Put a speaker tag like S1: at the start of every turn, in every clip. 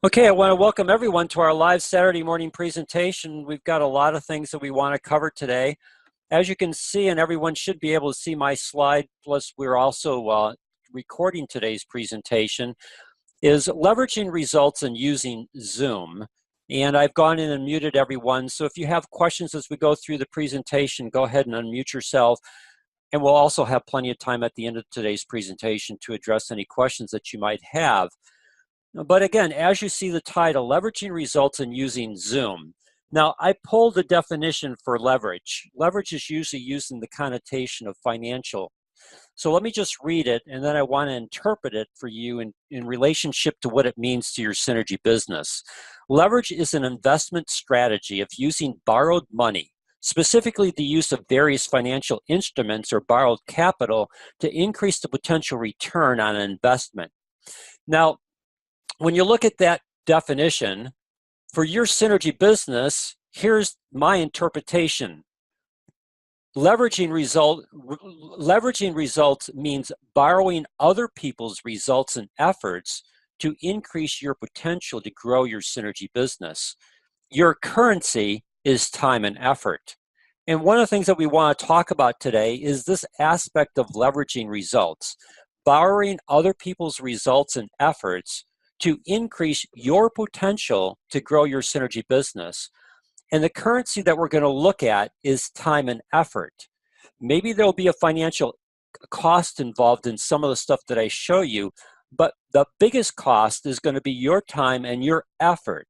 S1: Okay, I want to welcome everyone to our live Saturday morning presentation. We've got a lot of things that we want to cover today. As you can see, and everyone should be able to see my slide, plus we're also recording today's presentation, is leveraging results and using Zoom. And I've gone in and muted everyone, so if you have questions as we go through the presentation, go ahead and unmute yourself. And we'll also have plenty of time at the end of today's presentation to address any questions that you might have. But again, as you see the title, leveraging results and using Zoom. Now, I pulled the definition for leverage. Leverage is usually used in the connotation of financial. So let me just read it, and then I want to interpret it for you in relationship to what it means to your synergy business. Leverage is an investment strategy of using borrowed money, specifically the use of various financial instruments or borrowed capital to increase the potential return on an investment. Now, when you look at that definition, for your synergy business, here's my interpretation. Leveraging results means borrowing other people's results and efforts to increase your potential to grow your synergy business. Your currency is time and effort. And one of the things that we want to talk about today is this aspect of leveraging results, borrowing other people's results and efforts to increase your potential to grow your synergy business. And the currency that we're going to look at is time and effort. Maybe there'll be a financial cost involved in some of the stuff that I show you, but the biggest cost is going to be your time and your effort.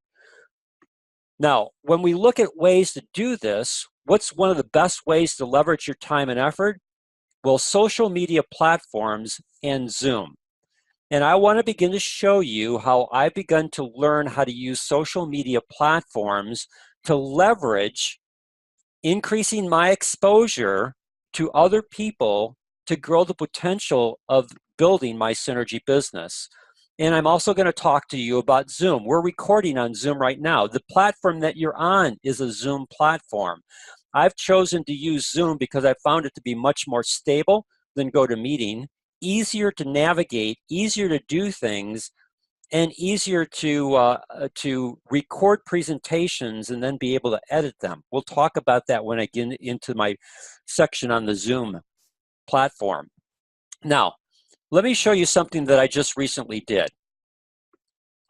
S1: Now, when we look at ways to do this, what's one of the best ways to leverage your time and effort? Well, social media platforms and Zoom. And I want to begin to show you how I've begun to learn how to use social media platforms to leverage increasing my exposure to other people to grow the potential of building my synergy business. And I'm also going to talk to you about Zoom. We're recording on Zoom right now. The platform that you're on is a Zoom platform. I've chosen to use Zoom because I found it to be much more stable than GoToMeeting, easier to navigate, easier to do things, and easier to record presentations and then be able to edit them. We'll talk about that when I get into my section on the Zoom platform. Now, let me show you something that I just recently did.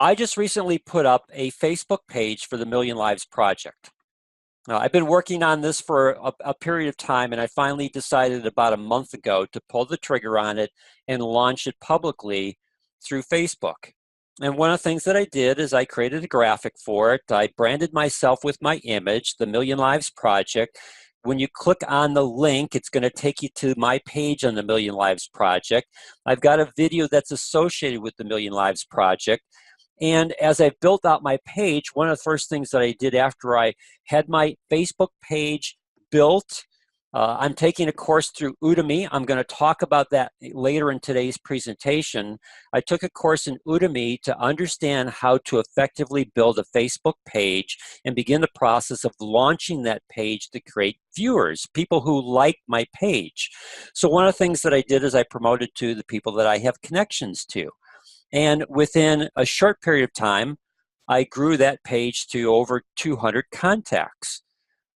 S1: I just recently put up a Facebook page for the Million Lives Project. Now, I've been working on this for a period of time, and I finally decided about a month ago to pull the trigger on it and launch it publicly through Facebook. And one of the things that I did is I created a graphic for it. I branded myself with my image, the Million Lives Project. When you click on the link, it's going to take you to my page on the Million Lives Project. I've got a video that's associated with the Million Lives Project. And as I built out my page, one of the first things that I did after I had my Facebook page built, I'm taking a course through Udemy. I'm going to talk about that later in today's presentation. I took a course in Udemy to understand how to effectively build a Facebook page and begin the process of launching that page to create viewers, people who like my page. So one of the things that I did is I promoted to the people that I have connections to. And within a short period of time, I grew that page to over 200 contacts.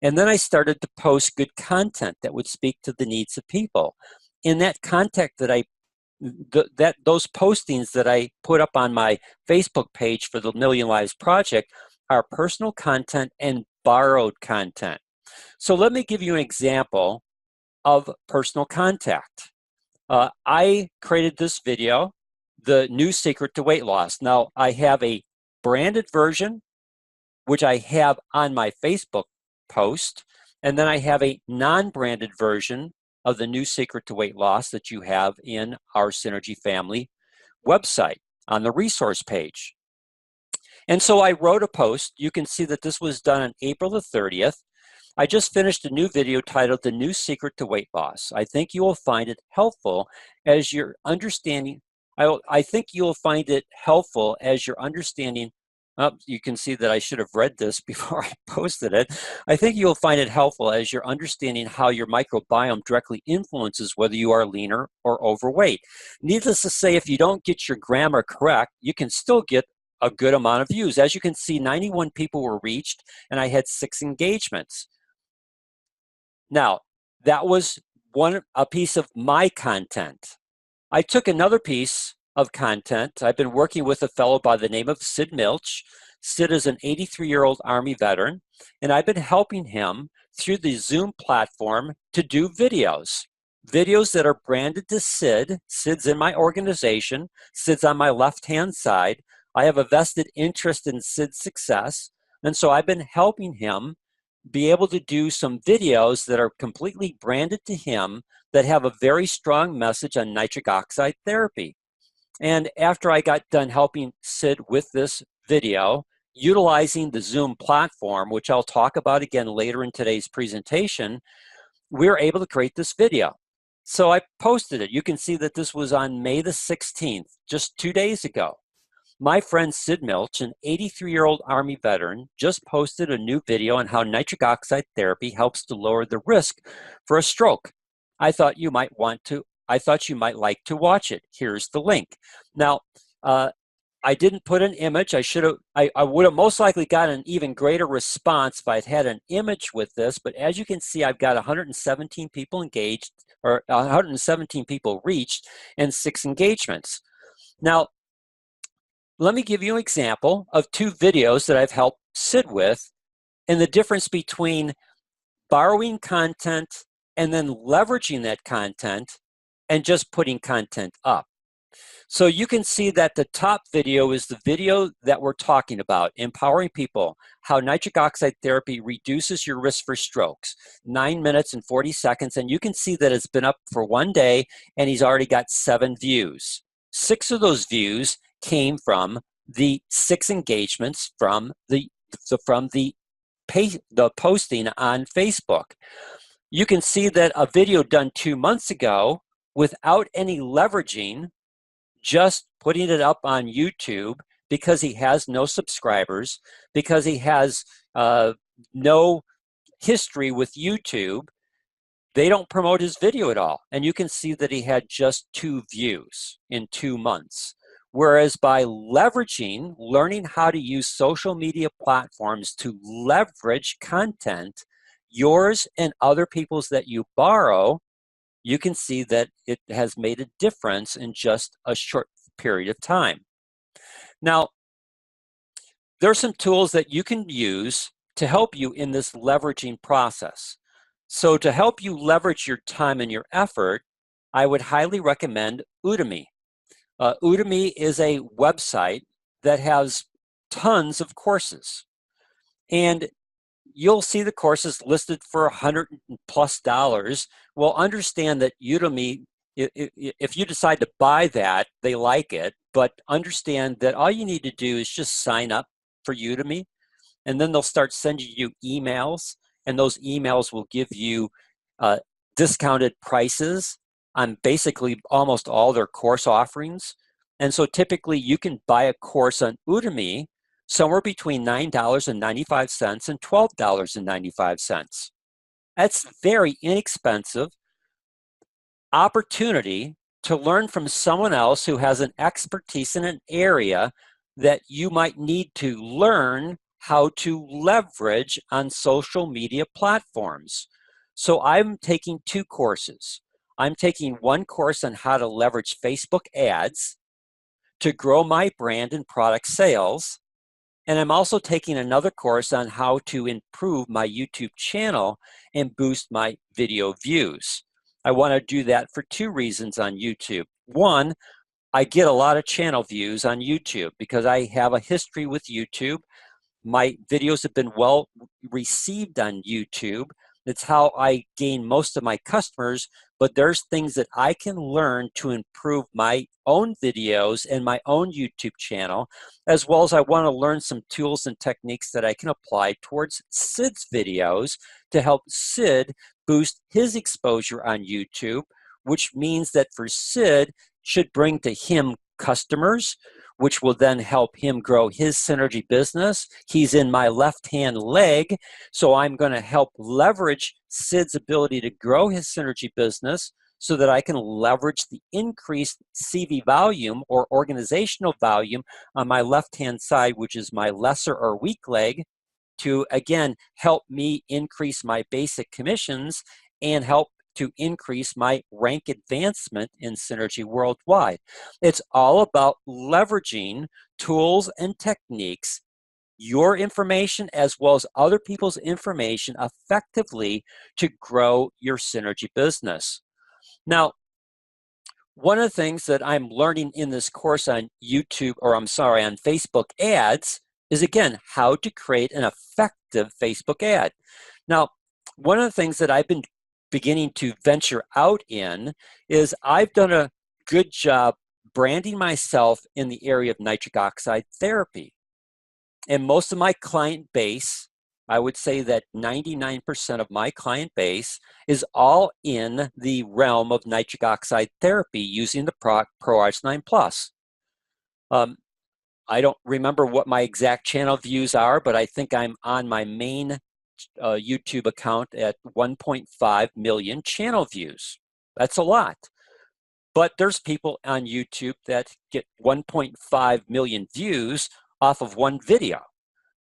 S1: And then I started to post good content that would speak to the needs of people. In that contact those postings that I put up on my Facebook page for the Million Lives Project are personal content and borrowed content. So let me give you an example of personal contact. I created this video, the new secret to weight loss. Now, I have a branded version, which I have on my Facebook post, and then I have a non-branded version of the new secret to weight loss that you have in our Synergy Family website on the resource page. And so I wrote a post. You can see that this was done on April the 30th. I just finished a new video titled The New Secret to Weight Loss. I think you will find it helpful as you're understanding. I think you'll find it helpful as you're understanding. You can see that I should have read this before I posted it. I think you'll find it helpful as you're understanding how your microbiome directly influences whether you are leaner or overweight. Needless to say, if you don't get your grammar correct, you can still get a good amount of views. As you can see, 91 people were reached, and I had 6 engagements. Now, that was a piece of my content. I took another piece of content. I've been working with a fellow by the name of Sid Milch. Sid is an 83-year-old Army veteran, and I've been helping him through the Zoom platform to do videos that are branded to Sid. Sid's in my organization. Sid's on my left-hand side. I have a vested interest in Sid's success, and so I've been helping him be able to do some videos that are completely branded to him that have a very strong message on nitric oxide therapy. And after I got done helping Sid with this video, utilizing the Zoom platform, which I'll talk about again later in today's presentation, we were able to create this video. So I posted it. You can see that this was on May the 16th, just 2 days ago. My friend Sid Milch, an 83-year-old Army veteran, just posted a new video on how nitric oxide therapy helps to lower the risk for a stroke. I thought you might like to watch it. Here's the link. Now, I didn't put an image. I would have most likely got an even greater response if I'd had an image with this, but as you can see, I've got 117 people engaged, or 117 people reached, and 6 engagements. Now, let me give you an example of 2 videos that I've helped Sid with, and the difference between borrowing content and then leveraging that content and just putting content up. So you can see that the top video is the video that we're talking about, empowering people, how nitric oxide therapy reduces your risk for strokes, 9 minutes and 40 seconds. And you can see that it's been up for 1 day and he's already got 7 views. 6 of those views came from the 6 engagements from the posting on Facebook. You can see that a video done 2 months ago without any leveraging, just putting it up on YouTube because he has no subscribers, because he has no history with YouTube. They don't promote his video at all. And you can see that he had just 2 views in 2 months. Whereas by leveraging, learning how to use social media platforms to leverage content, yours and other people's that you borrow, you can see that it has made a difference in just a short period of time. Now, there are some tools that you can use to help you in this leveraging process. So to help you leverage your time and your effort, I would highly recommend Udemy. Udemy is a website that has tons of courses. And you'll see the courses listed for $100+ Well, understand that Udemy, if you decide to buy that, they like it, but understand that all you need to do is just sign up for Udemy, and then they'll start sending you emails, and those emails will give you discounted prices on basically almost all their course offerings. And so typically you can buy a course on Udemy somewhere between $9.95 and $12.95. That's very inexpensive opportunity to learn from someone else who has an expertise in an area that you might need to learn how to leverage on social media platforms. So I'm taking 2 courses. I'm taking one course on how to leverage Facebook ads to grow my brand and product sales. And I'm also taking another course on how to improve my YouTube channel and boost my video views. I want to do that for 2 reasons on YouTube. One, I get a lot of channel views on YouTube because I have a history with YouTube. My videos have been well received on YouTube. It's how I gain most of my customers, but there's things that I can learn to improve my own videos and my own YouTube channel, as well as I want to learn some tools and techniques that I can apply towards Sid's videos to help Sid boost his exposure on YouTube, which means that for Sid should bring to him customers, which will then help him grow his synergy business. He's in my left-hand leg, so I'm going to help leverage Sid's ability to grow his synergy business so that I can leverage the increased CV volume or organizational volume on my left-hand side, which is my lesser or weak leg, to again help me increase my basic commissions and help to increase my rank advancement in Synergy worldwide. It's all about leveraging tools and techniques, your information as well as other people's information effectively to grow your Synergy business. Now, one of the things that I'm learning in this course on YouTube, or I'm sorry, on Facebook ads is again, how to create an effective Facebook ad. Now, one of the things that I've been beginning to venture out in is I've done a good job branding myself in the area of nitric oxide therapy. And most of my client base, I would say that 99% of my client base is all in the realm of nitric oxide therapy using the ProArts9 Plus. I don't remember what my exact channel views are, but I think I'm on my main YouTube account at 1.5 million channel views. That's a lot. But there's people on YouTube that get 1.5 million views off of one video.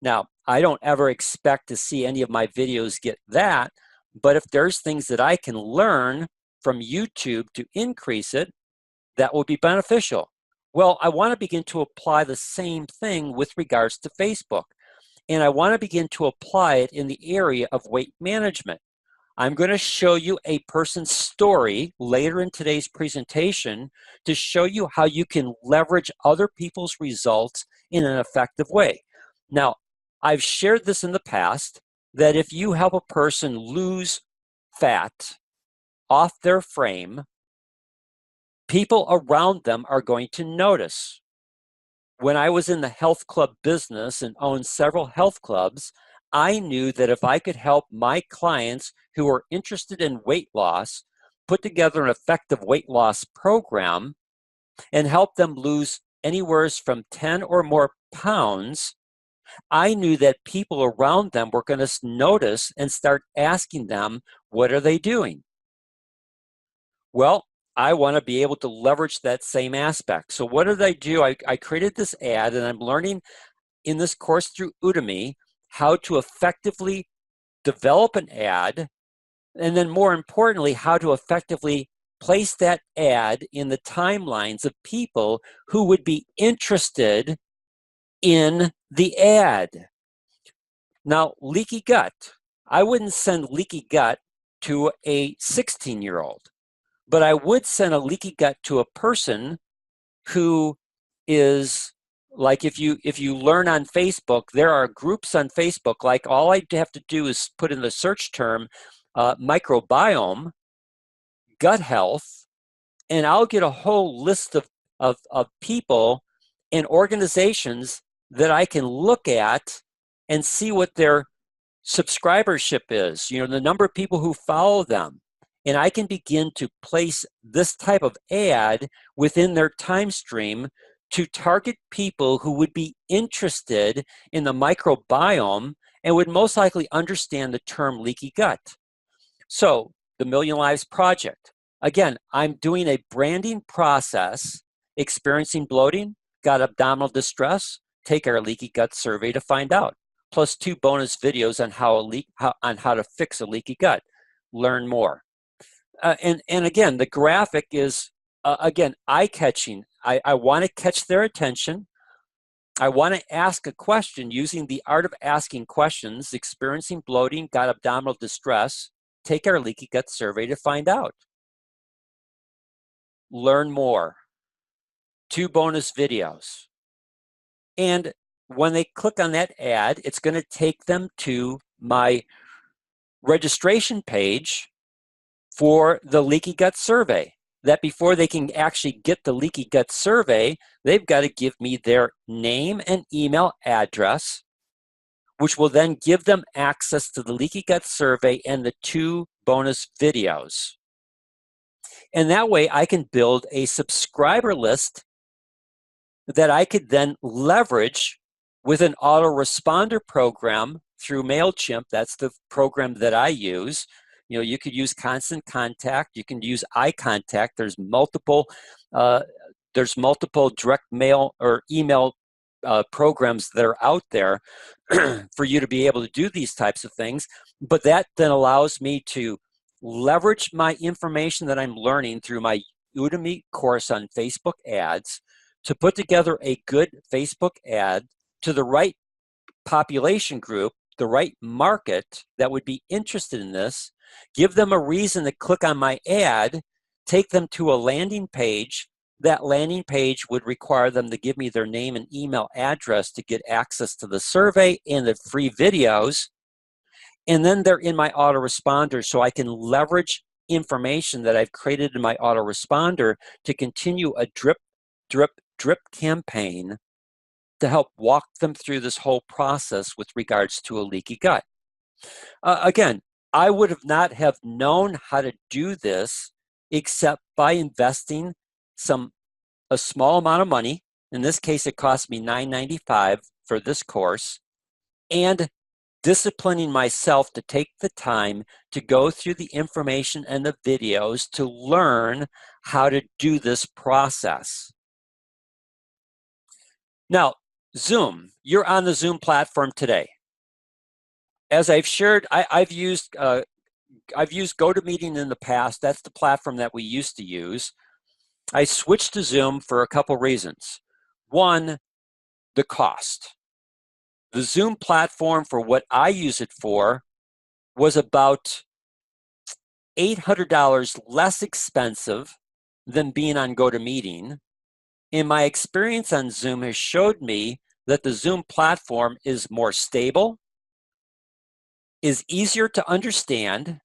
S1: Now, I don't ever expect to see any of my videos get that, but if there's things that I can learn from YouTube to increase it, that will be beneficial. Well, I want to begin to apply the same thing with regards to Facebook, and I want to begin to apply it in the area of weight management. I'm going to show you a person's story later in today's presentation to show you how you can leverage other people's results in an effective way. Now, I've shared this in the past that if you help a person lose fat off their frame, people around them are going to notice. When I was in the health club business and owned several health clubs, I knew that if I could help my clients who were interested in weight loss put together an effective weight loss program and help them lose anywhere from 10 or more pounds, I knew that people around them were going to notice and start asking them, what are they doing? Well, I want to be able to leverage that same aspect. So what did I do? I created this ad, and I'm learning in this course through Udemy how to effectively develop an ad, and then more importantly, how to effectively place that ad in the timelines of people who would be interested in the ad. Now, leaky gut. I wouldn't send leaky gut to a 16-year-old. But I would send a leaky gut to a person who is like, if you learn on Facebook, there are groups on Facebook, like all I have to do is put in the search term microbiome, gut health, and I'll get a whole list of people and organizations that I can look at and see what their subscribership is, the number of people who follow them. And I can begin to place this type of ad within their time stream to target people who would be interested in the microbiome and would most likely understand the term leaky gut. So the Million Lives Project. Again, I'm doing a branding process, experiencing bloating, got abdominal distress, take our leaky gut survey to find out, plus 2 bonus videos on how to fix a leaky gut. Learn more. And again, the graphic is, again, eye-catching. I want to catch their attention. I want to ask a question using the art of asking questions, experiencing bloating, got abdominal distress, take our leaky gut survey to find out. Learn more. 2 bonus videos. And when they click on that ad, it's going to take them to my registration page for the leaky gut survey. That before they can actually get the leaky gut survey, they've got to give me their name and email address, which will then give them access to the leaky gut survey and the 2 bonus videos. And that way I can build a subscriber list that I could then leverage with an autoresponder program through MailChimp. That's the program that I use. You know, you could use constant contact. You can use eye contact. Uh, there's multiple direct mail or email programs that are out there for you to be able to do these types of things. But that then allows me to leverage my information that I'm learning through my Udemy course on Facebook ads to put together a good Facebook ad to the right population group, the right market that would be interested in this, give them a reason to click on my ad, take them to a landing page. That landing page would require them to give me their name and email address to get access to the survey and the free videos. And then they're in my autoresponder, so I can leverage information that I've created in my autoresponder to continue a drip, drip, drip campaign to help walk them through this whole process with regards to a leaky gut. Again, I would have not have known how to do this except by investing a small amount of money. In this case, it cost me $9.95 for this course, and disciplining myself to take the time to go through the information and the videos to learn how to do this process. Now, Zoom, you're on the Zoom platform today. As I've shared, I've used GoToMeeting in the past. That's the platform that we used to use. I switched to Zoom for a couple reasons. One, the cost. The Zoom platform, for what I use it for, was about $800 less expensive than being on GoToMeeting. And my experience on Zoom has showed me that the Zoom platform is more stable, is easier to understand,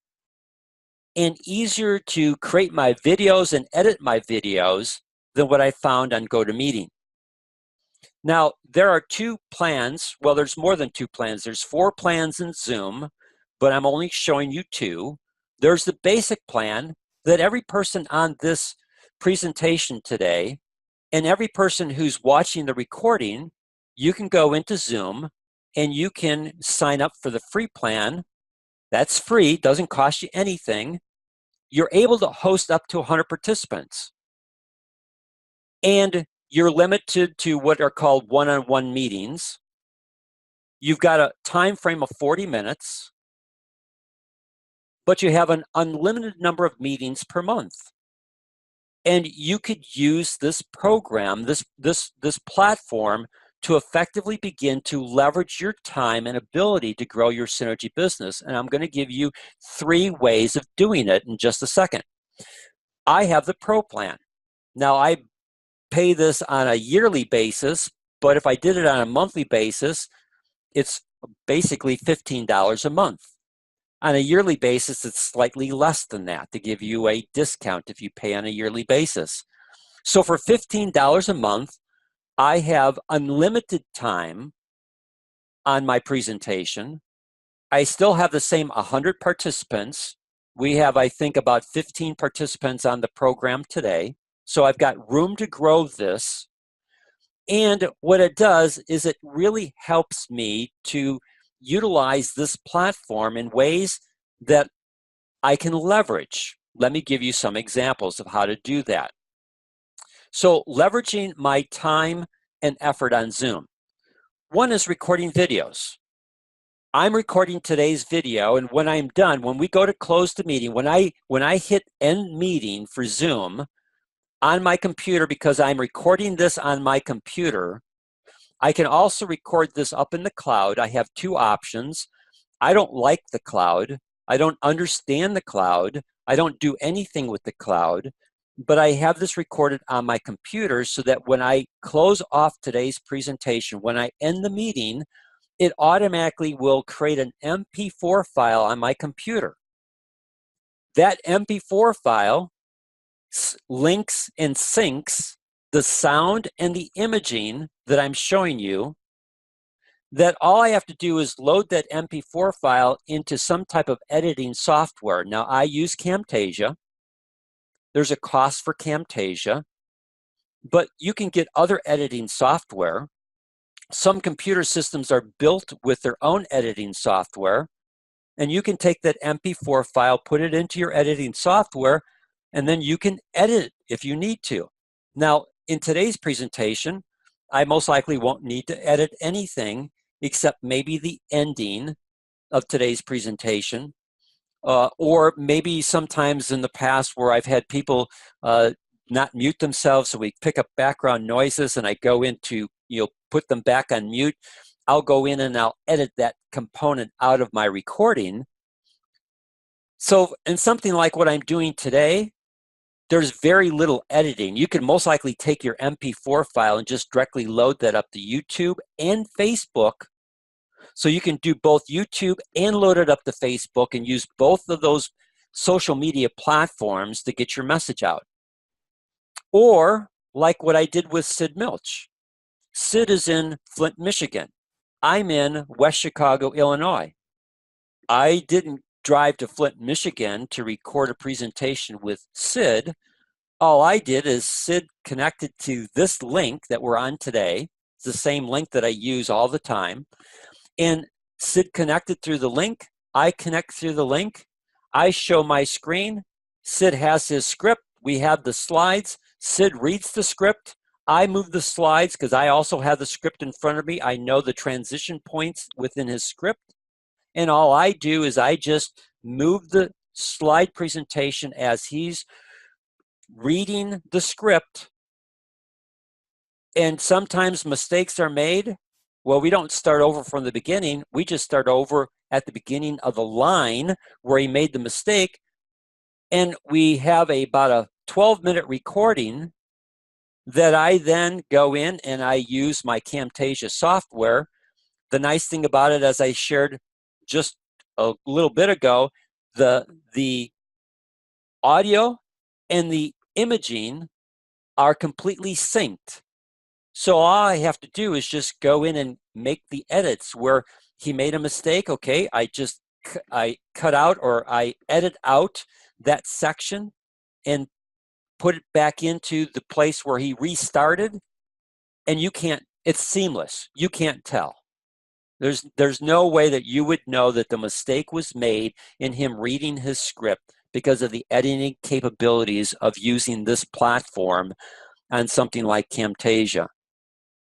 S1: and easier to create my videos and edit my videos than what I found on GoToMeeting. Now, there are two plans. Well, there's more than two plans. There's 4 plans in Zoom, but I'm only showing you 2. There's the basic plan that every person on this presentation today and every person who's watching the recording, you can go into Zoom and you can sign up for the free plan. That's free, doesn't cost you anything. You're able to host up to 100 participants. And you're limited to what are called one-on-one meetings. You've got a time frame of 40 minutes, but you have an unlimited number of meetings per month. And you could use this program, this platform, to effectively begin to leverage your time and ability to grow your synergy business. And I'm going to give you 3 ways of doing it in just a second. I have the Pro plan. Now, I pay this on a yearly basis, but if I did it on a monthly basis, it's basically $15 a month. On a yearly basis, it's slightly less than that to give you a discount if you pay on a yearly basis. So for $15 a month, I have unlimited time on my presentation. I still have the same 100 participants. We have, I think, about 15 participants on the program today. So I've got room to grow this. And what it does is it really helps me to utilize this platform in ways that I can leverage. Let me give you some examples of how to do that. So leveraging my time and effort on Zoom. One is recording videos. I'm recording today's video, and when I'm done, when we go to close the meeting, when I hit end meeting for Zoom on my computer, because I'm recording this on my computer, I can also record this up in the cloud. I have 2 options. I don't like the cloud. I don't understand the cloud. I don't do anything with the cloud, but I have this recorded on my computer so that when I close off today's presentation, when I end the meeting, it automatically will create an MP4 file on my computer. That MP4 file links and syncs the sound and the imaging that I'm showing you, that all I have to do is load that MP4 file into some type of editing software. Now, I use Camtasia. There's a cost for Camtasia, but you can get other editing software. Some computer systems are built with their own editing software. and you can take that MP4 file, put it into your editing software, and then you can edit it if you need to. Now, in today's presentation, I most likely won't need to edit anything except maybe the ending of today's presentation, or maybe sometimes in the past where I've had people not mute themselves, so we pick up background noises and I go into, put them back on mute. I'll go in and I'll edit that component out of my recording. So in something like what I'm doing today, there's very little editing. You can most likely take your MP4 file and just directly load that up to YouTube and Facebook. So you can do both YouTube and load it up to Facebook and use both of those social media platforms to get your message out. Or like what I did with Sid Milch. Sid is in Flint, Michigan. I'm in West Chicago, Illinois. I didn't drive to Flint, Michigan to record a presentation with Sid. All I did is Sid connected to this link that we're on today. It's the same link that I use all the time. And Sid connected through the link. I connect through the link. I show my screen. Sid has his script. We have the slides. Sid reads the script. I move the slides because I also have the script in front of me. I know the transition points within his script. And all I do is I just move the slide presentation as he's reading the script. And sometimes mistakes are made. Well, we don't start over from the beginning. We just start over at the beginning of the line where he made the mistake. And we have about a 12-minute recording that I then go in and I use my Camtasia software. The nice thing about it, as I shared just a little bit ago, the audio and the imaging are completely synced. So all I have to do is just go in and make the edits where he made a mistake. Okay, I cut out or I edit out that section and put it back into the place where he restarted, and it's seamless. You can't tell. There's no way that you would know that the mistake was made in him reading his script because of the editing capabilities of using this platform on something like Camtasia.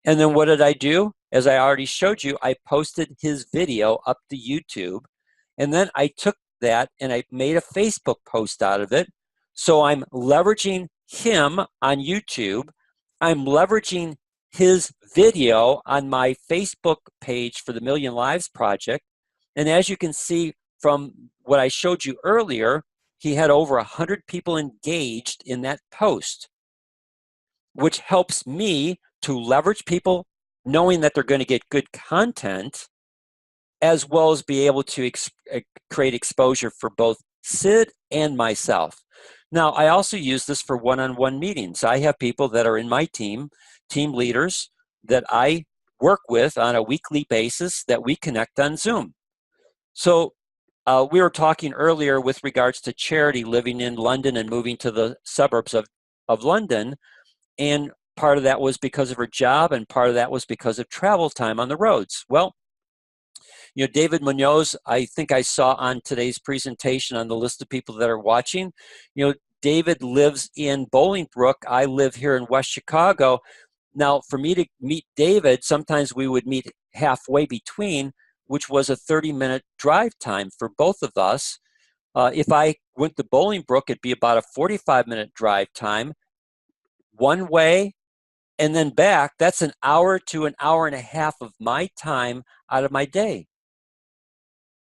S1: And then what did I do? As I already showed you, I posted his video up to YouTube, and then I took that and I made a Facebook post out of it. So I'm leveraging him on YouTube. I'm leveraging his video on my Facebook page for the Million Lives Project. And as you can see from what I showed you earlier, he had over 100 people engaged in that post, which helps me to leverage people knowing that they're going to get good content, as well as be able to create exposure for both Sid and myself. Now, I also use this for one-on-one meetings. I have people that are in my team leaders that I work with on a weekly basis that we connect on Zoom. So we were talking earlier with regards to Charity living in London and moving to the suburbs of London. And part of that was because of her job, and part of that was because of travel time on the roads. Well, David Munoz, I think I saw on today's presentation on the list of people that are watching. David lives in Bolingbrook. I live here in West Chicago. Now, for me to meet David, sometimes we would meet halfway between, which was a 30-minute drive time for both of us. If I went to Bolingbrook, it'd be about a 45-minute drive time one way, and then back. That's an hour to an hour and a half of my time out of my day.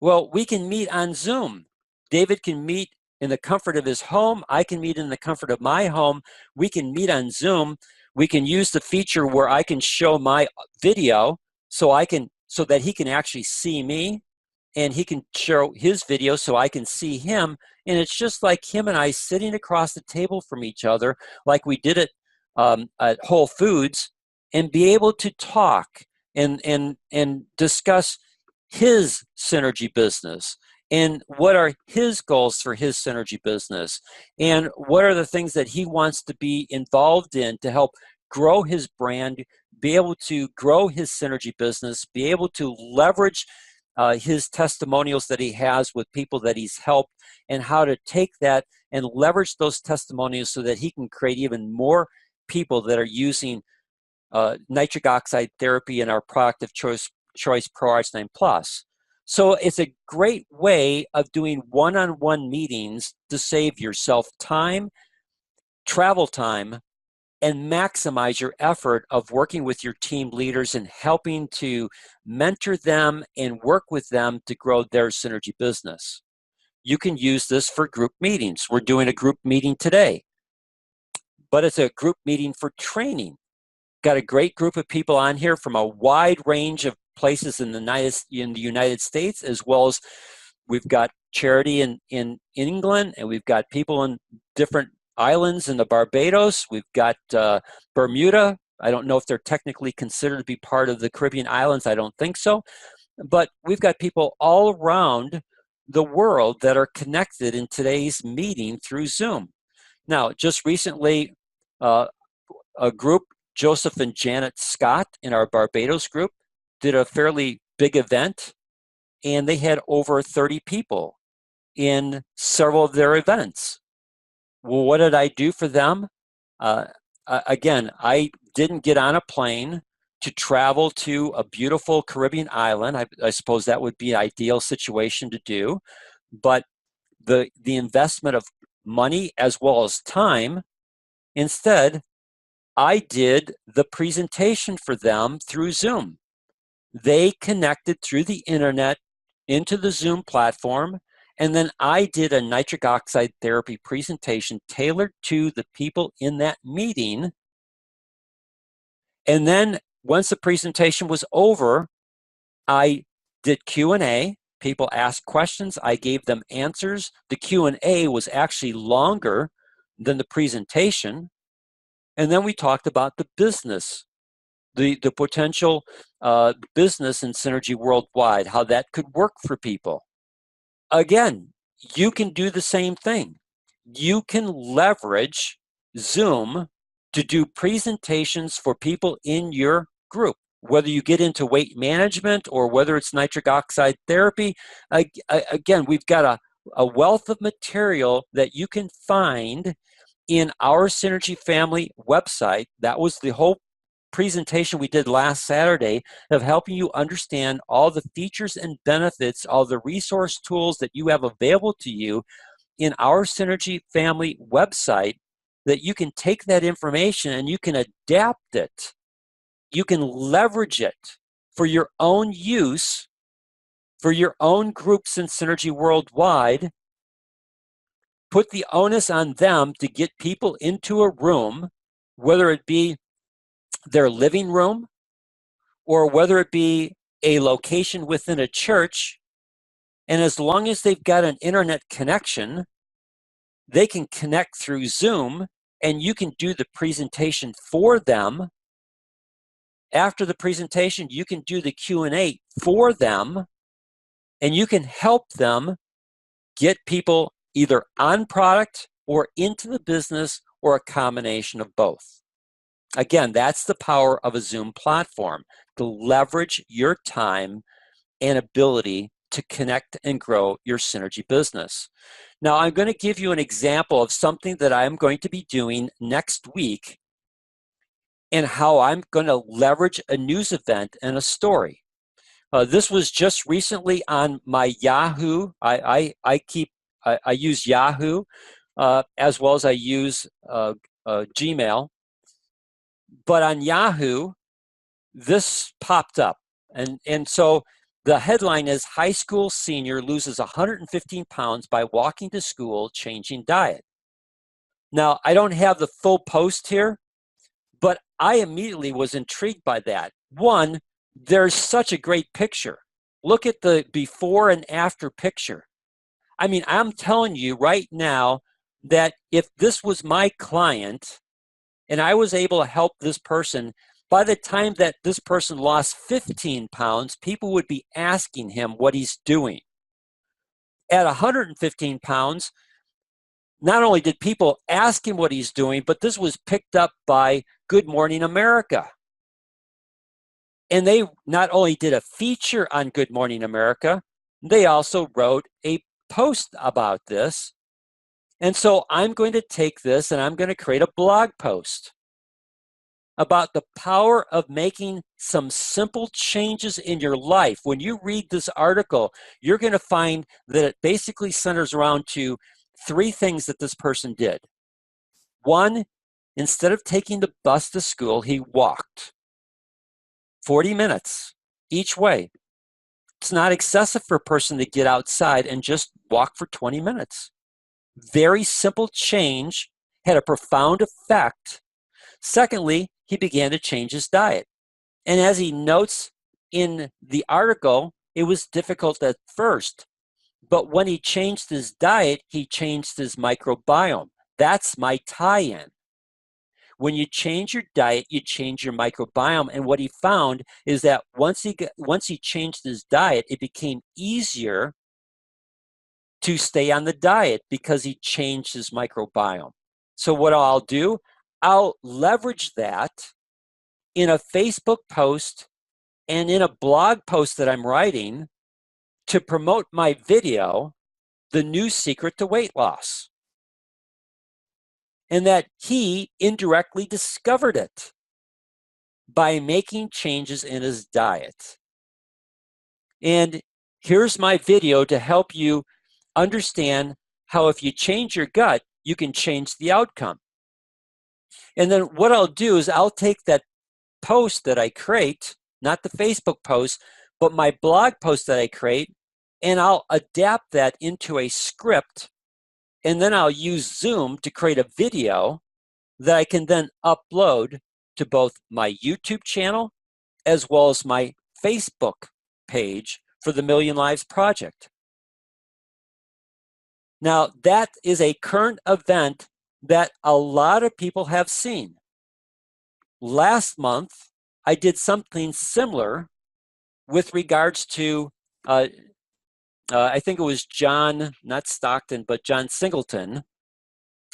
S1: Well, we can meet on Zoom. David can meet in the comfort of his home. I can meet in the comfort of my home. We can meet on Zoom. We can use the feature where I can show my video so that he can actually see me, and he can show his video so I can see him. And it's just like him and I sitting across the table from each other, like we did at Whole Foods, and be able to talk and discuss his synergy business and what are his goals for his synergy business and what are the things that he wants to be involved in to help grow his brand, be able to grow his synergy business, be able to leverage his testimonials that he has with people that he's helped, and how to take that and leverage those testimonials so that he can create even more people that are using nitric oxide therapy in our product of choice Pro Arginine Plus. So it's a great way of doing one-on-one meetings to save yourself time, travel time, and maximize your effort of working with your team leaders and helping to mentor them and work with them to grow their synergy business. You can use this for group meetings. We're doing a group meeting today, but it's a group meeting for training. Got a great group of people on here from a wide range of places in the United States, as well as we've got charity in England, and we've got people in different islands in the Barbados. We've got Bermuda. I don't know if they're technically considered to be part of the Caribbean islands. I don't think so. But we've got people all around the world that are connected in today's meeting through Zoom. Now, just recently, a group, Joseph and Janet Scott in our Barbados group, did a fairly big event, and they had over 30 people in several of their events. Well, what did I do for them? Again, I didn't get on a plane to travel to a beautiful Caribbean island. I suppose that would be an ideal situation to do. But the investment of money as well as time, instead, I did the presentation for them through Zoom. They connected through the internet into the Zoom platform, and then I did a nitric oxide therapy presentation tailored to the people in that meeting. And then once the presentation was over, I did Q&A. People asked questions. I gave them answers. The Q&A was actually longer than the presentation. And then we talked about the business, the potential business in Synergy Worldwide, how that could work for people. Again, you can do the same thing. You can leverage Zoom to do presentations for people in your group, whether you get into weight management or whether it's nitric oxide therapy. Again, we've got a wealth of material that you can find in our Synergy Family website. That was the whole presentation we did last Saturday, of helping you understand all the features and benefits, all the resource tools that you have available to you in our Synergy Family website, that you can take that information and you can adapt it. You can leverage it for your own use, for your own groups in Synergy Worldwide. Put the onus on them to get people into a room, whether it be their living room or whether it be a location within a church. And as long as they've got an internet connection, they can connect through Zoom, and you can do the presentation for them. After the presentation, you can do the Q&A for them, and you can help them get people either on product or into the business, or a combination of both. Again, that's the power of a Zoom platform, to leverage your time and ability to connect and grow your synergy business. Now, I'm going to give you an example of something that I'm going to be doing next week, and how I'm going to leverage a news event and a story. This was just recently on my Yahoo. I use Yahoo as well as I use Gmail. But on Yahoo, this popped up. And so the headline is, high school senior loses 115 pounds by walking to school, changing diet. Now, I don't have the full post here, but I immediately was intrigued by that. One, there's such a great picture. Look at the before and after picture. I mean, I'm telling you right now that if this was my client and I was able to help this person, by the time that this person lost 15 pounds, people would be asking him what he's doing. At 115 pounds, not only did people ask him what he's doing, but this was picked up by Good Morning America. And they not only did a feature on Good Morning America, they also wrote a post about this. And so I'm going to take this and I'm going to create a blog post about the power of making some simple changes in your life. When you read this article, you're going to find that it basically centers around to three things that this person did. One, instead of taking the bus to school, he walked 40 minutes each way. It's not excessive for a person to get outside and just walk for 20 minutes. Very simple change, had a profound effect. Secondly, he began to change his diet. And as he notes in the article, it was difficult at first. But when he changed his diet, he changed his microbiome. That's my tie-in. When you change your diet, you change your microbiome. And what he found is that once he changed his diet, it became easier to stay on the diet because he changed his microbiome. So what I'll do, I'll leverage that in a Facebook post and in a blog post that I'm writing to promote my video, The New Secret to Weight Loss. And that he indirectly discovered it by making changes in his diet. And here's my video to help you understand how if you change your gut, you can change the outcome. And then what I'll do is I'll take that post that I create, not the Facebook post, but my blog post that I create, and I'll adapt that into a script. And then I'll use Zoom to create a video that I can then upload to both my YouTube channel as well as my Facebook page for the Million Lives Project. Now, that is a current event that a lot of people have seen. Last month, I did something similar with regards to, I think it was John, not Stockton, but John Singleton,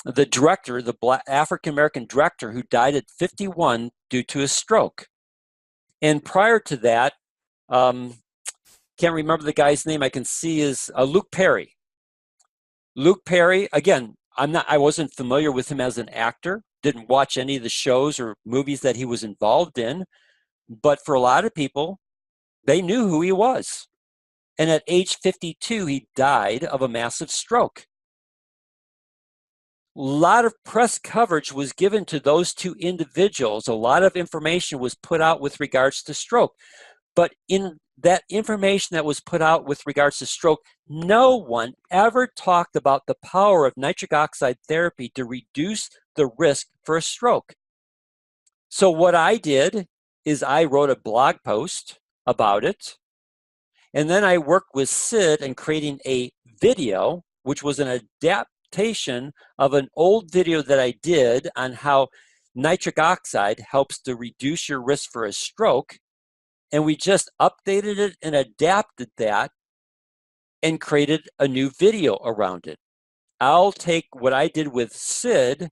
S1: the director, the Black African-American director who died at 51 due to a stroke. And prior to that, can't remember the guy's name, I can see is Luke Perry. Luke Perry, again, I wasn't familiar with him as an actor, didn't watch any of the shows or movies that he was involved in, but for a lot of people, they knew who he was. And at age 52, he died of a massive stroke. A lot of press coverage was given to those two individuals. A lot of information was put out with regards to stroke. But in that information that was put out with regards to stroke, no one ever talked about the power of nitric oxide therapy to reduce the risk for a stroke. So what I did is I wrote a blog post about it. And then I worked with Sid in creating a video, which was an adaptation of an old video that I did on how nitric oxide helps to reduce your risk for a stroke. And we just updated it and adapted that and created a new video around it. I'll take what I did with Sid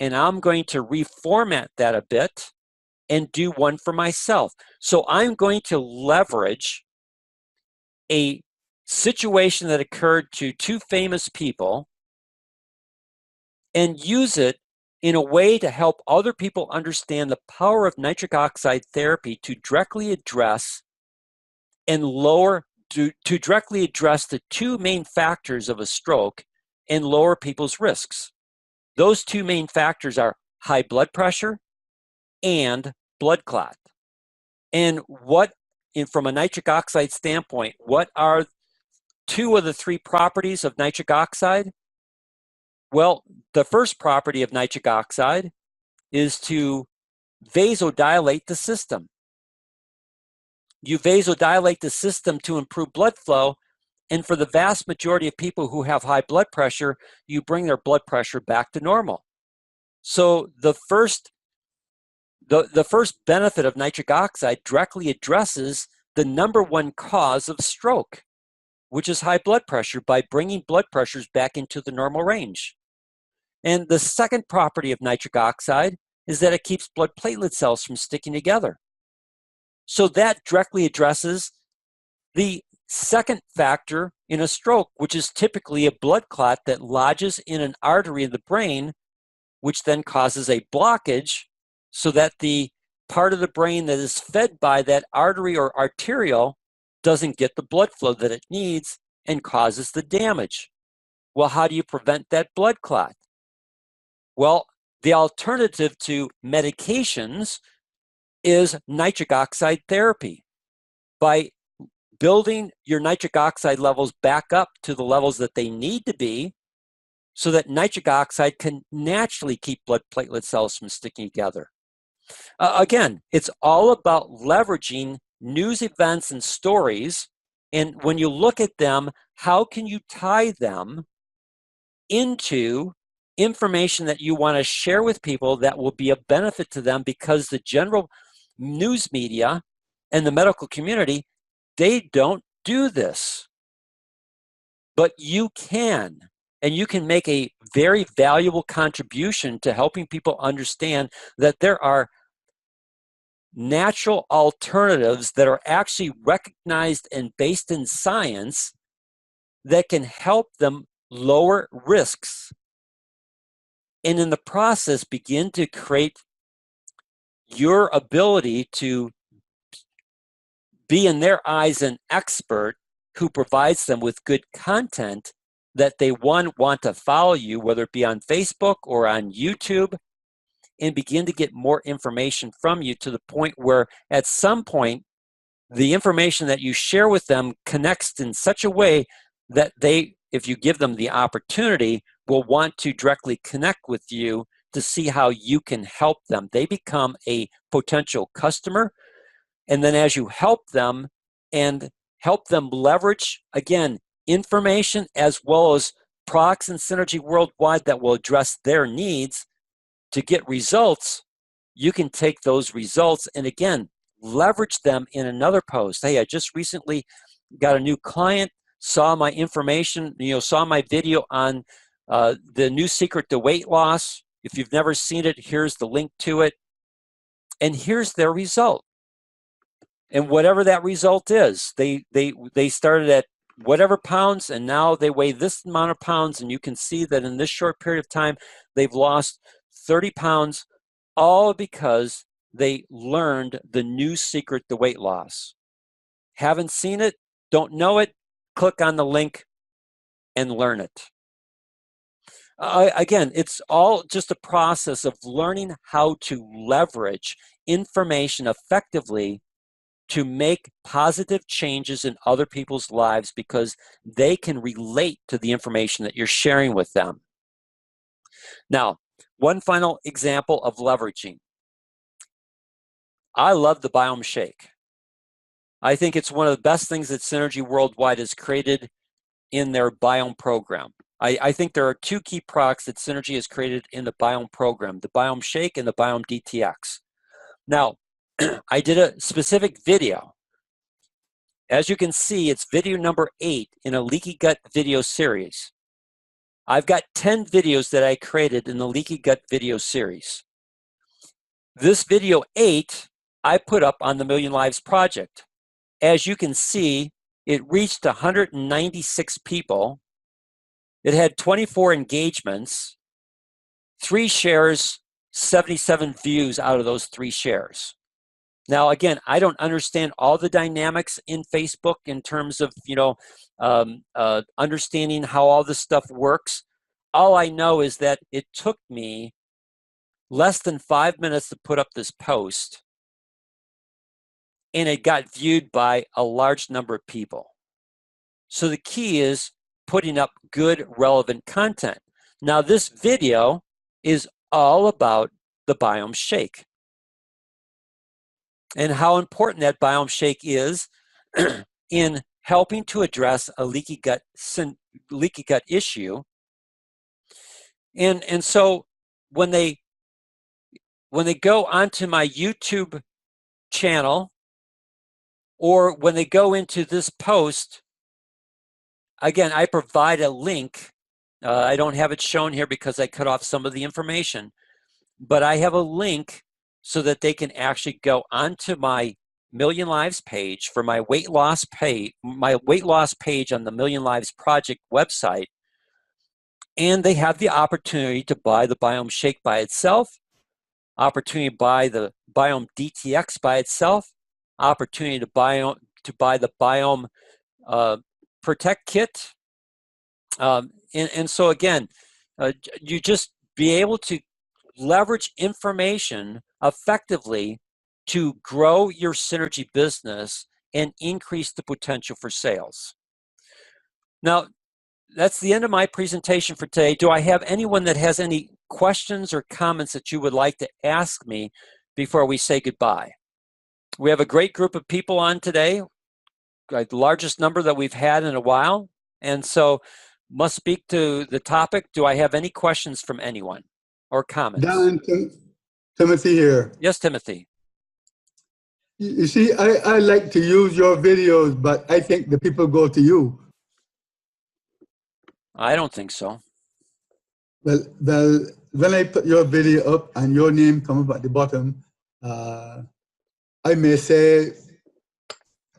S1: and I'm going to reformat that a bit and do one for myself. So I'm going to leverage a situation that occurred to two famous people and use it in a way to help other people understand the power of nitric oxide therapy to directly address and to directly address the two main factors of a stroke and lower people's risks. Those two main factors are high blood pressure and blood clot. And from a nitric oxide standpoint, what are two of the three properties of nitric oxide? Well, the first property of nitric oxide is to vasodilate the system. You vasodilate the system to improve blood flow, and for the vast majority of people who have high blood pressure, you bring their blood pressure back to normal. So the first benefit of nitric oxide directly addresses the number one cause of stroke, which is high blood pressure, by bringing blood pressures back into the normal range. And the second property of nitric oxide is that it keeps blood platelet cells from sticking together. So that directly addresses the second factor in a stroke, which is typically a blood clot that lodges in an artery in the brain, which then causes a blockage so that the part of the brain that is fed by that artery or arterial doesn't get the blood flow that it needs and causes the damage. Well, how do you prevent that blood clot? Well, the alternative to medications is nitric oxide therapy. By building your nitric oxide levels back up to the levels that they need to be so that nitric oxide can naturally keep blood platelet cells from sticking together. Again, it's all about leveraging news events and stories, and when you look at them, how can you tie them into information that you want to share with people that will be of benefit to them, because the general news media and the medical community, they don't do this. But you can, and you can make a very valuable contribution to helping people understand that there are natural alternatives that are actually recognized and based in science that can help them lower risks, and in the process begin to create your ability to be, in their eyes, an expert who provides them with good content that they want to follow you, whether it be on Facebook or on YouTube, and begin to get more information from you to the point where at some point the information that you share with them connects in such a way that they, if you give them the opportunity, will want to directly connect with you to see how you can help them. They become a potential customer. And then as you help them and help them leverage, again, information as well as products and synergy worldwide that will address their needs to get results, you can take those results and, again, leverage them in another post. Hey, I just recently got a new client, saw my information, saw my video on the new secret to weight loss. If you've never seen it, here's the link to it. And here's their result. And whatever that result is, they started at whatever pounds, and now they weigh this amount of pounds, and you can see that in this short period of time, they've lost 30 pounds, all because they learned the new secret to weight loss. Haven't seen it, don't know it, click on the link and learn it. Again, it's all just a process of learning how to leverage information effectively to make positive changes in other people's lives because they can relate to the information that you're sharing with them. Now, one final example of leveraging. I love the Biome Shake. I think it's one of the best things that Synergy Worldwide has created in their Biome program. I think there are two key products that Synergy has created in the Biome program, the Biome Shake and the Biome DTX. Now, I did a specific video. As you can see, it's video number 8 in a leaky gut video series. I've got 10 videos that I created in the leaky gut video series. This video 8, I put up on the Million Lives Project. As you can see, it reached 196 people. It had 24 engagements, 3 shares, 77 views out of those 3 shares. Now, again, I don't understand all the dynamics in Facebook in terms of, understanding how all this stuff works. All I know is that it took me less than 5 minutes to put up this post, and it got viewed by a large number of people. So the key is putting up good, relevant content. Now, this video is all about the Biome Shake and how important that Biome Shake is in helping to address a leaky gut issue. And so when they go onto my YouTube channel, or when they go into this post, again, I provide a link. I don't have it shown here because I cut off some of the information, but I have a link so that they can actually go onto my Million Lives page for my weight loss page on the Million Lives Project website, and they have the opportunity to buy the Biome Shake by itself, opportunity to buy the Biome DTX by itself, opportunity to buy the Biome Protect Kit. And so again, you just be able to leverage information effectively to grow your synergy business and increase the potential for sales. Now, that's the end of my presentation for today. Do I have anyone that has any questions or comments that you would like to ask me before we say goodbye? We have a great group of people on today, the largest number that we've had in a while, and so must speak to the topic. Do I have any questions from anyone or comments?
S2: Dan, Timothy here.
S1: Yes, Timothy.
S2: You see, I like to use your videos, but I think the people go to you.
S1: I don't think so.
S2: Well, when I put your video up and your name come up at the bottom, I may say,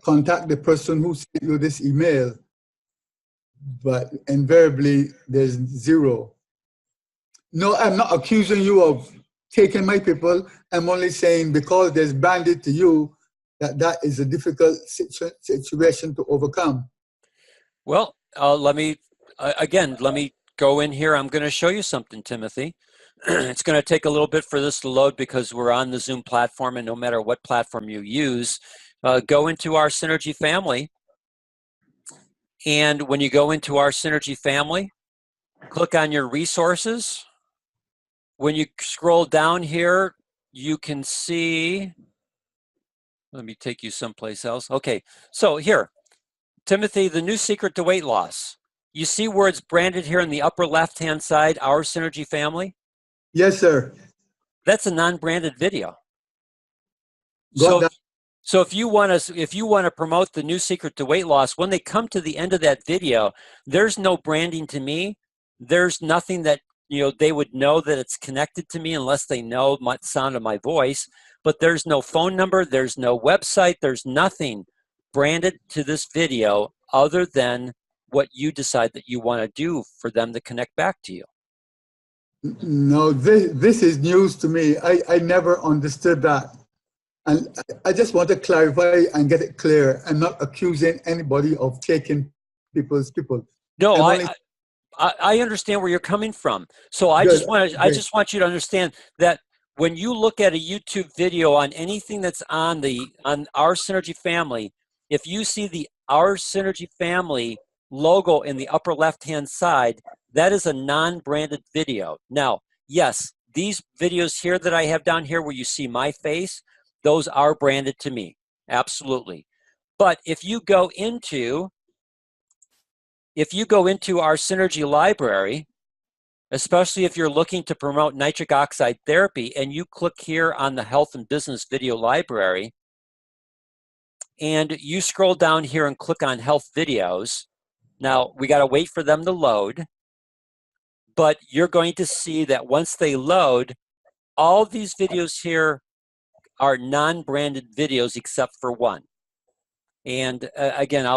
S2: contact the person who sent you this email, but invariably there's zero. No, I'm not accusing you of taking my people. I'm only saying because there's branded to you, that is a difficult situation to overcome.
S1: Well, let me go in here. I'm going to show you something, Timothy. It's going to take a little bit for this to load because we're on the Zoom platform, and no matter what platform you use, go into our Synergy family. And when you go into our Synergy family, click on your resources. When you scroll down here, you can see, let me take you someplace else. Okay, so here, Timothy, the new secret to weight loss. You see where it's branded here in the upper left-hand side, our Synergy family?
S2: Yes, sir.
S1: That's a non-branded video.
S2: Got that.
S1: So if you want to promote the new secret to weight loss, when they come to the end of that video, there's no branding to me. There's nothing that they would know that it's connected to me unless they know the sound of my voice. But there's no phone number, there's no website, there's nothing branded to this video other than what you decide that you want to do for them to connect back to you.
S2: No, this is news to me. I never understood that. And I just want to clarify and get it clear. I'm not accusing anybody of taking people's people.
S1: No, I understand where you're coming from. So I just want you to understand that when you look at a YouTube video on anything that's on our Synergy family, if you see the Our Synergy family logo in the upper left-hand side, that is a non-branded video. Now, yes, these videos here that I have down here where you see my face, those are branded to me, absolutely. But if you go into our Synergy library, especially if you're looking to promote nitric oxide therapy, and you click here on the Health and Business Video Library, and you scroll down here and click on Health Videos. Now, we got to wait for them to load, but you're going to see that once they load, all these videos here are non-branded videos except for one. And again,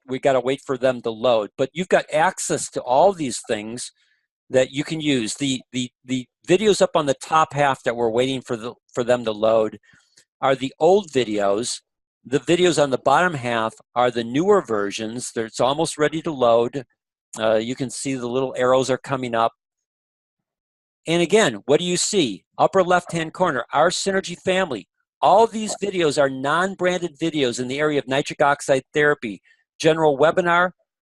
S1: we got to wait for them to load, but you've got access to all these things that you can use. The videos up on the top half that we're waiting for them to load are the old videos. The videos on the bottom half are the newer versions. It's almost ready to load. You can see the little arrows are coming up. And again, what do you see? Upper left-hand corner, our Synergy family. All these videos are non-branded videos in the area of nitric oxide therapy. General webinar,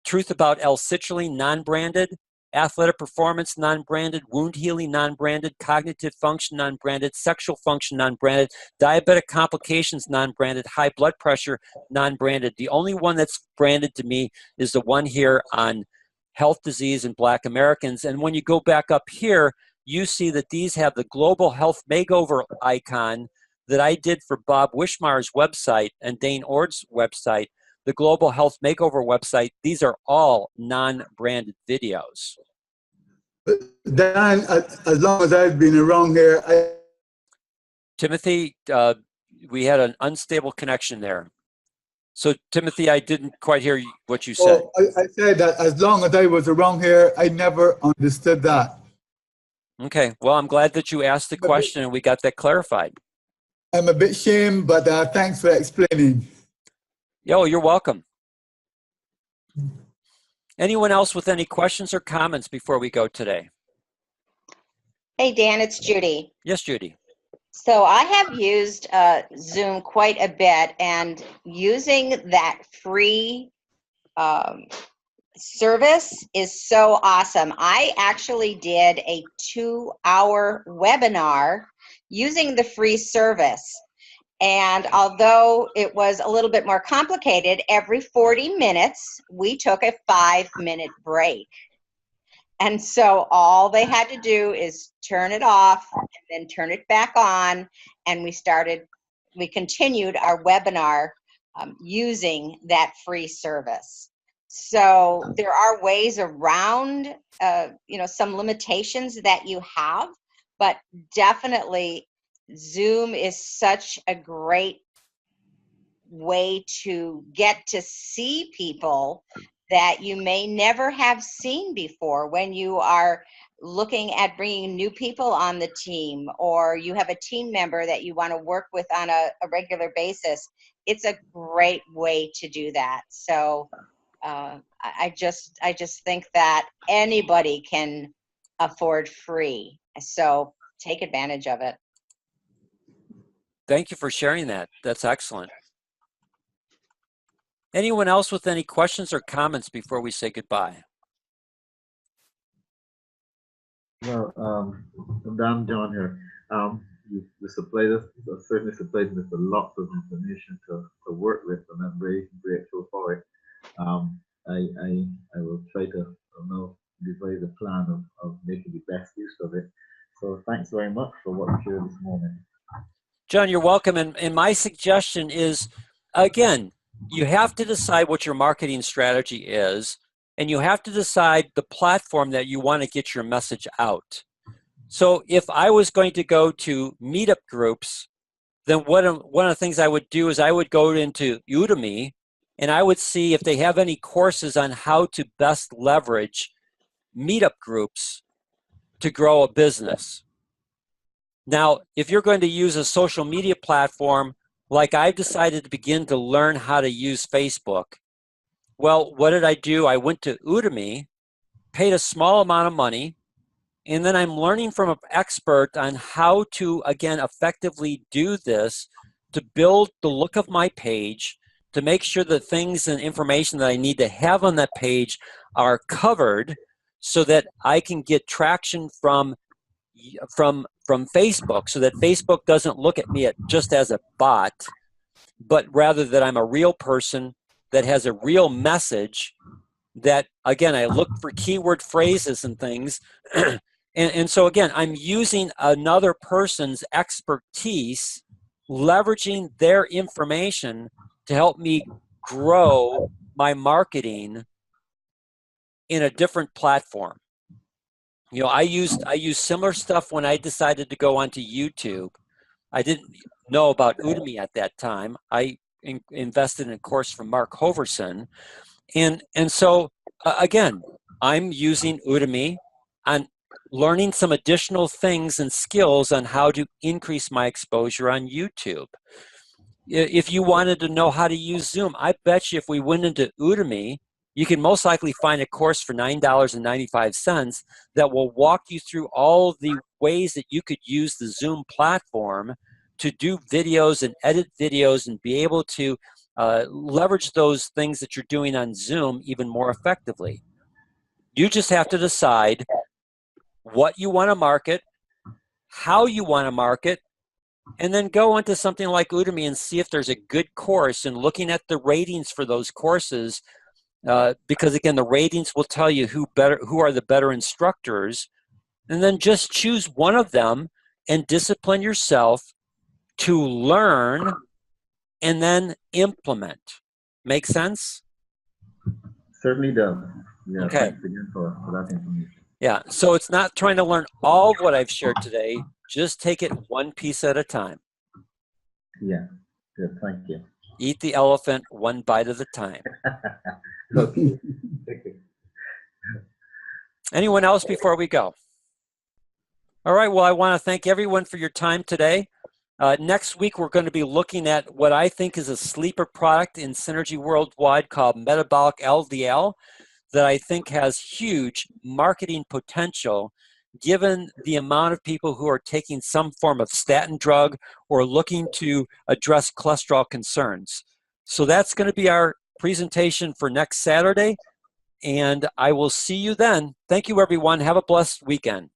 S1: truth about L-citrulline, non-branded. Athletic performance, non-branded. Wound healing, non-branded. Cognitive function, non-branded. Sexual function, non-branded. Diabetic complications, non-branded. High blood pressure, non-branded. The only one that's branded to me is the one here on health disease in Black Americans. And when you go back up here, you see that these have the global health makeover icon that I did for Bob Wishmar's website and Dane Ord's website, the Global Health Makeover website. These are all non-branded videos.
S2: Dan, as long as I've been around here,
S1: Timothy, We had an unstable connection there. So Timothy, I didn't quite hear what you said.
S2: Oh, I said that as long as I was around here, I never understood that.
S1: Okay, well, I'm glad that you asked the question and we got that clarified.
S2: I'm a bit ashamed, but thanks for explaining.
S1: Yo, you're welcome. Anyone else with any questions or comments before we go today?
S3: Hey, Dan, it's Judy.
S1: Yes, Judy.
S3: So I have used Zoom quite a bit, and using that free service is so awesome. I actually did a 2-hour webinar using the free service. And although it was a little bit more complicated, every 40 minutes, we took a 5-minute break. And so all they had to do is turn it off and then turn it back on. And we continued our webinar using that free service. So there are ways around, some limitations that you have, but definitely Zoom is such a great way to get to see people that you may never have seen before when you are looking at bringing new people on the team, or you have a team member that you want to work with on a regular basis. It's a great way to do that. So I just think that anybody can afford free. So take advantage of it.
S1: Thank you for sharing that. That's excellent. Anyone else with any questions or comments before we say goodbye?
S4: Well, Dan John here. You supplied us, certainly supplied us with lots of information to work with, and I'm very grateful for it. I will try to devise a plan of making the best use of it. So thanks very much for what you shared this morning.
S1: John, you're welcome. And my suggestion is, again, you have to decide what your marketing strategy is, and you have to decide the platform that you want to get your message out. So if I was going to go to meetup groups, then one of the things I would do is I would go into Udemy and I would see if they have any courses on how to best leverage meetup groups to grow a business. Now, if you're going to use a social media platform, like I've decided to begin to learn how to use Facebook, well, what did I do? I went to Udemy, paid a small amount of money, and then I'm learning from an expert on how to, again, effectively do this to build the look of my page, to make sure the things and information that I need to have on that page are covered so that I can get traction from Facebook, so that Facebook doesn't look at me just as a bot, but rather that I'm a real person that has a real message, that, again, I look for keyword phrases and things. And so, again, I'm using another person's expertise, leveraging their information to help me grow my marketing in a different platform. You know, I used similar stuff when I decided to go onto YouTube. I didn't know about Udemy at that time. I invested in a course from Mark Hoverson. And so, again, I'm using Udemy on learning some additional things and skills on how to increase my exposure on YouTube. If you wanted to know how to use Zoom, I bet you if we went into Udemy, you can most likely find a course for $9.95 that will walk you through all the ways that you could use the Zoom platform to do videos and edit videos and be able to leverage those things that you're doing on Zoom even more effectively. You just have to decide what you want to market, how you want to market, and then go into something like Udemy and see if there's a good course, and looking at the ratings for those courses, because again, the ratings will tell you who are the better instructors, and then just choose one of them and discipline yourself to learn and then implement. Make sense?
S4: Certainly does. Yeah,
S1: Okay.
S4: thanks again for that information.
S1: Yeah, so it's not trying to learn all of what I've shared today. Just take it one piece at a time.
S4: Yeah. Good. Thank you.
S1: Eat the elephant one bite at a time.
S4: Okay.
S1: Anyone else before we go? All right, well, I want to thank everyone for your time today. Next week, we're going to be looking at what I think is a sleeper product in Synergy Worldwide called Metabolic LDL that I think has huge marketing potential given the amount of people who are taking some form of statin drug or looking to address cholesterol concerns. So that's going to be our presentation for next Saturday, and I will see you then. Thank you, everyone. Have a blessed weekend.